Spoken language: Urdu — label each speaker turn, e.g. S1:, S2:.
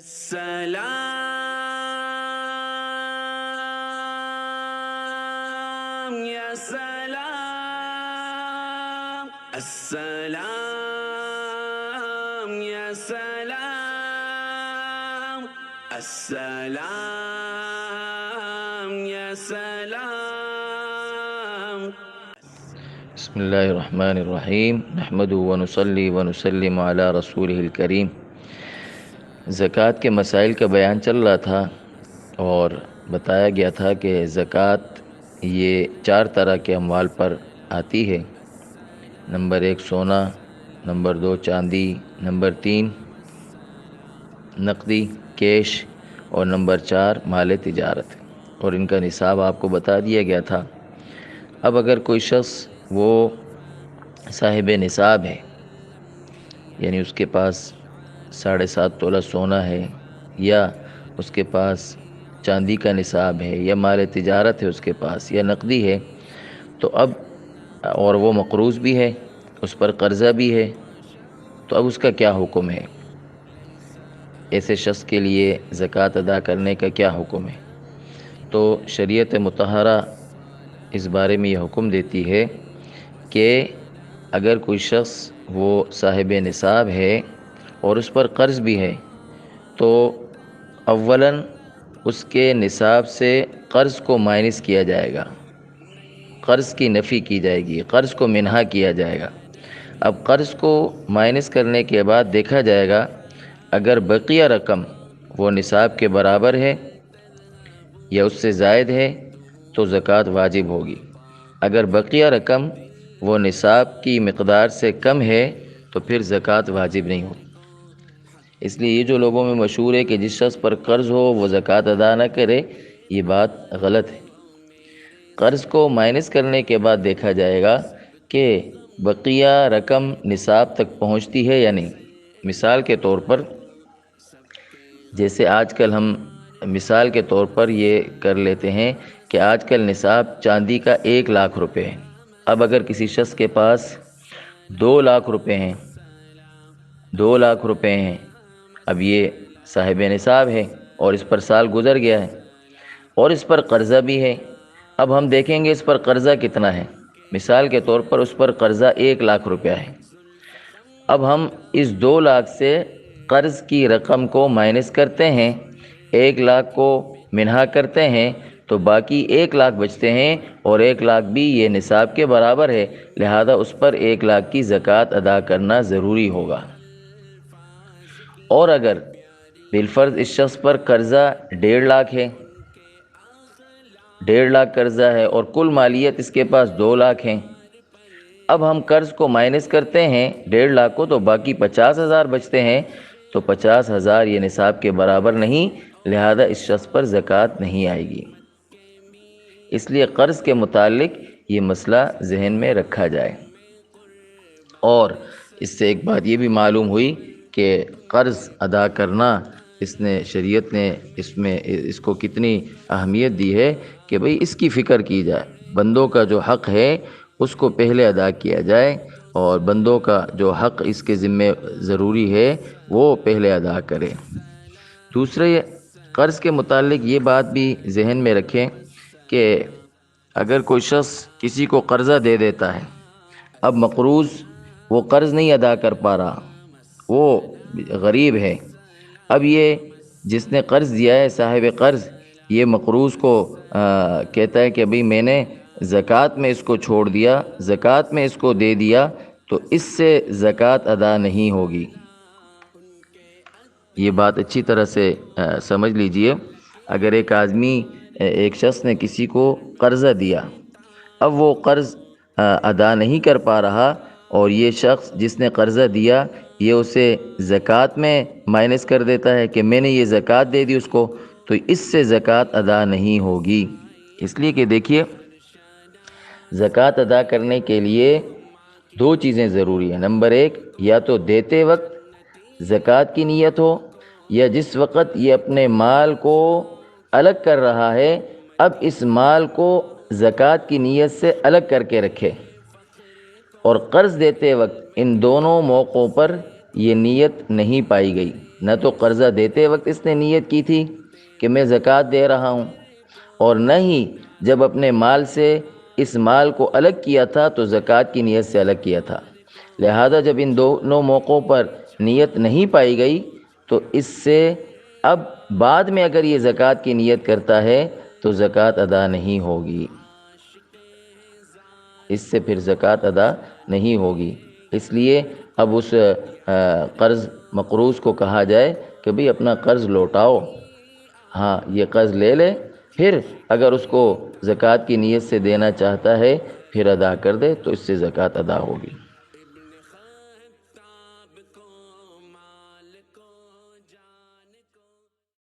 S1: السلام یا سلام، السلام یا سلام، السلام یا سلام۔
S2: بسم اللہ الرحمن الرحیم، نحمد ونصلی ونسلم علی رسولہ الکریم۔ زکوٰۃ کے مسائل کا بیان چل رہا تھا اور بتایا گیا تھا کہ زکوٰۃ یہ 4 طرح کے اموال پر آتی ہے۔ نمبر 1 سونا، نمبر 2 چاندی، نمبر 3 نقدی کیش، اور نمبر 4 مال تجارت، اور ان کا نصاب آپ کو بتا دیا گیا تھا۔ اب اگر کوئی شخص وہ صاحب نصاب ہے، یعنی اس کے پاس 7.5 تولہ سونا ہے، یا اس کے پاس چاندی کا نصاب ہے، یا مال تجارت ہے اس کے پاس، یا نقدی ہے، تو اب اور وہ مقروض بھی ہے، اس پر قرضہ بھی ہے، تو اب اس کا کیا حکم ہے؟ ایسے شخص کے لیے زکوٰۃ ادا کرنے کا کیا حکم ہے؟ تو شریعت مطہرہ اس بارے میں یہ حکم دیتی ہے کہ اگر کوئی شخص وہ صاحب نصاب ہے اور اس پر قرض بھی ہے، تو اولاً اس کے نصاب سے قرض کو مائنس کیا جائے گا، قرض کی نفی کی جائے گی، قرض کو منہا کیا جائے گا۔ اب قرض کو مائنس کرنے کے بعد دیکھا جائے گا، اگر بقیہ رقم وہ نصاب کے برابر ہے یا اس سے زائد ہے تو زکوٰۃ واجب ہوگی۔ اگر بقیہ رقم وہ نصاب کی مقدار سے کم ہے تو پھر زکوٰۃ واجب نہیں ہوگی۔ اس لیے یہ جو لوگوں میں مشہور ہے کہ جس شخص پر قرض ہو وہ زکوٰۃ ادا نہ کرے، یہ بات غلط ہے۔ قرض کو مائنس کرنے کے بعد دیکھا جائے گا کہ بقیہ رقم نصاب تک پہنچتی ہے یا نہیں۔ مثال کے طور پر، جیسے آج کل ہم مثال کے طور پر یہ کر لیتے ہیں کہ آج کل نصاب چاندی کا 1 لاکھ روپے ہے۔ اب اگر کسی شخص کے پاس 2 لاکھ روپے ہیں، 2 لاکھ روپے ہیں، اب یہ صاحب نصاب ہے اور اس پر سال گزر گیا ہے اور اس پر قرضہ بھی ہے۔ اب ہم دیکھیں گے اس پر قرضہ کتنا ہے۔ مثال کے طور پر اس پر قرضہ 1 لاکھ روپیہ ہے۔ اب ہم اس 2 لاکھ سے قرض کی رقم کو مائنس کرتے ہیں، 1 لاکھ کو منہا کرتے ہیں، تو باقی 1 لاکھ بچتے ہیں، اور 1 لاکھ بھی یہ نصاب کے برابر ہے، لہذا اس پر 1 لاکھ کی زکوٰۃ ادا کرنا ضروری ہوگا۔ اور اگر بالفرض اس شخص پر قرضہ 1.5 لاکھ ہے، 1.5 لاکھ قرضہ ہے اور کل مالیت اس کے پاس 2 لاکھ ہیں، اب ہم قرض کو مائنس کرتے ہیں 1.5 لاکھ کو، تو باقی 50,000 بچتے ہیں، تو 50,000 یہ نصاب کے برابر نہیں، لہذا اس شخص پر زکوٰۃ نہیں آئے گی۔ اس لیے قرض کے متعلق یہ مسئلہ ذہن میں رکھا جائے۔ اور اس سے ایک بات یہ بھی معلوم ہوئی کہ قرض ادا کرنا شریعت نے اس کو کتنی اہمیت دی ہے کہ بھئی اس کی فکر کی جائے، بندوں کا جو حق ہے اس کو پہلے ادا کیا جائے، اور بندوں کا جو حق اس کے ذمے ضروری ہے وہ پہلے ادا کرے۔ دوسرے، قرض کے متعلق یہ بات بھی ذہن میں رکھیں کہ اگر کوئی شخص کسی کو قرضہ دے دیتا ہے، اب مقروض وہ قرض نہیں ادا کر پا رہا، وہ غریب ہے، اب یہ جس نے قرض دیا ہے صاحب قرض، یہ مقروض کو کہتا ہے کہ بھئی میں نے زکوٰۃ میں اس کو چھوڑ دیا، زکوٰۃ میں اس کو دے دیا، تو اس سے زکوٰۃ ادا نہیں ہوگی۔ یہ بات اچھی طرح سے سمجھ لیجئے۔ اگر ایک شخص نے کسی کو قرضہ دیا، اب وہ قرض ادا نہیں کر پا رہا، اور یہ شخص جس نے قرضہ دیا یہ اسے زکوٰۃ میں مائنس کر دیتا ہے کہ میں نے یہ زکوٰۃ دے دی اس کو، تو اس سے زکوٰۃ ادا نہیں ہوگی۔ اس لیے کہ دیکھیے، زکوٰۃ ادا کرنے کے لیے 2 چیزیں ضروری ہیں۔ نمبر 1، یا تو دیتے وقت زکوٰۃ کی نیت ہو، یا جس وقت یہ اپنے مال کو الگ کر رہا ہے، اب اس مال کو زکوٰۃ کی نیت سے الگ کر کے رکھے۔ اور قرض دیتے وقت ان دونوں موقعوں پر یہ نیت نہیں پائی گئی، نہ تو قرضہ دیتے وقت اس نے نیت کی تھی کہ میں زکوٰۃ دے رہا ہوں، اور نہ ہی جب اپنے مال سے اس مال کو الگ کیا تھا تو زکوٰۃ کی نیت سے الگ کیا تھا۔ لہذا جب ان دونوں موقعوں پر نیت نہیں پائی گئی تو اس سے اب بعد میں اگر یہ زکوٰۃ کی نیت کرتا ہے تو زکوٰۃ ادا نہیں ہوگی، اس سے پھر زکوٰۃ ادا نہیں ہوگی۔ اس لیے اب اس قرض مقروض کو کہا جائے کہ بھئی اپنا قرض لوٹاؤ، ہاں یہ قرض لے لے، پھر اگر اس کو زکوٰۃ کی نیت سے دینا چاہتا ہے پھر ادا کر دے تو اس سے زکوٰۃ ادا ہوگی۔